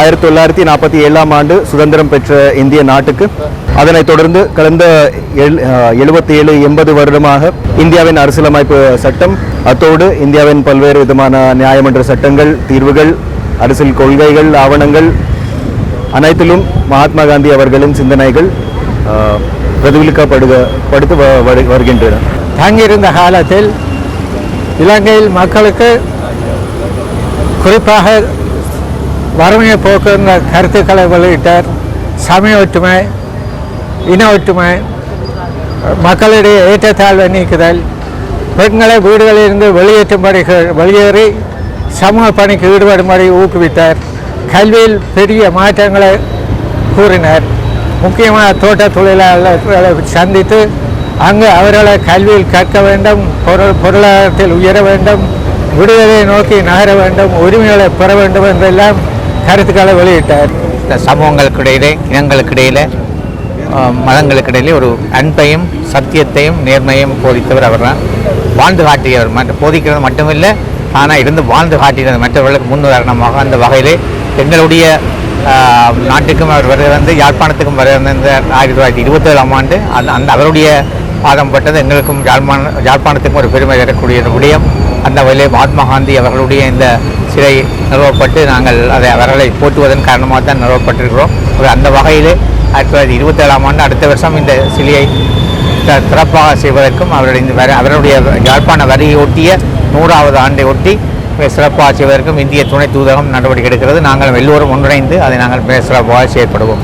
1947ஆம் ஆண்டு சுதந்திரம் பெற்ற இந்திய நாட்டுக்கு. அதனைத் தொடர்ந்து கடந்த 77-80 வருடமாக இந்தியாவின் அரசியலமைப்பு சட்டம், அத்தோடு இந்தியாவின் பல்வேறு விதமான நியாயமன்ற சட்டங்கள், தீர்வுகள், அரசியல் கொள்கைகள், ஆவணங்கள் அனைத்திலும் மகாத்மா காந்தி அவர்களின் சிந்தனைகள் பிரதிபலிக்கப்படுத்து வருகின்றன. தங்கியிருந்த காலத்தில் இலங்கையில் மக்களுக்கு குறிப்பாக வறுமையை போக்குகின்ற கருத்துக்களை வெளியிட்டார். சமய ஒற்றுமை, இன ஒற்றுமை, மக்களிடையே ஏற்றத்தாழ்வை நீக்குதல், பெண்களை வீடுகளிலிருந்து வெளியேறி சமூக பணிக்கு ஈடுபடும்படி ஊக்குவித்தார். கல்வியில் பெரிய மாற்றங்களை கூறினார். முக்கியமாக தோட்ட தொழிலாளர்களை சந்தித்து அங்கு அவர்களை கல்வியில் கற்க வேண்டும், பொருளாதாரத்தில் உயர வேண்டும், விடுதலையை நோக்கி நகர வேண்டும், உரிமைகளை பெற வேண்டும் என்றெல்லாம் கருத்துக்களை வெளியிட்டார். சமூகங்களுக்கிடையிலே, இனங்களுக்கிடையிலே, மதங்களுக்கிடையிலே ஒரு அன்பையும் சத்தியத்தையும் நேர்மையும் போதித்தவர் அவர் தான். வாழ்ந்து காட்டியவர், போதிக்கிறது மட்டுமில்லை, ஆனால் இருந்து வாழ்ந்து காட்டியது மற்றவர்களுக்கு முன்னுதாரணமாக. அந்த வகையிலே எங்களுடைய நாட்டுக்கும் அவர் வந்து யாழ்ப்பாணத்துக்கும் இந்த 1927ஆம் ஆண்டு அந்த அவருடைய பாதம் பட்டது எங்களுக்கும் யாழ்ப்பாணத்துக்கும் ஒரு பெருமை தரக்கூடிய விடயம். அந்த வகையிலே மகாத்மா காந்தி அவர்களுடைய இந்த சிலை நிறுவப்பட்டு நாங்கள் அவர்களை போற்றுவதன் காரணமாக தான் நிறுவப்பட்டிருக்கிறோம். அந்த வகையிலே 1927ஆம் ஆண்டு அடுத்த வருஷம் இந்த சிலையை சிறப்பாக செய்வதற்கும் அவருடைய யாழ்ப்பாண வரியை ஒட்டிய 100வது ஆண்டை ஒட்டி சிறப்பாக செய்வதற்கும் இந்திய துணை தூதரகம் நடவடிக்கை எடுக்கிறது. நாங்கள் எல்லோரும் ஒன்றிணைந்து அதை நாங்கள் சிறப்பாக செயற்படுவோம்.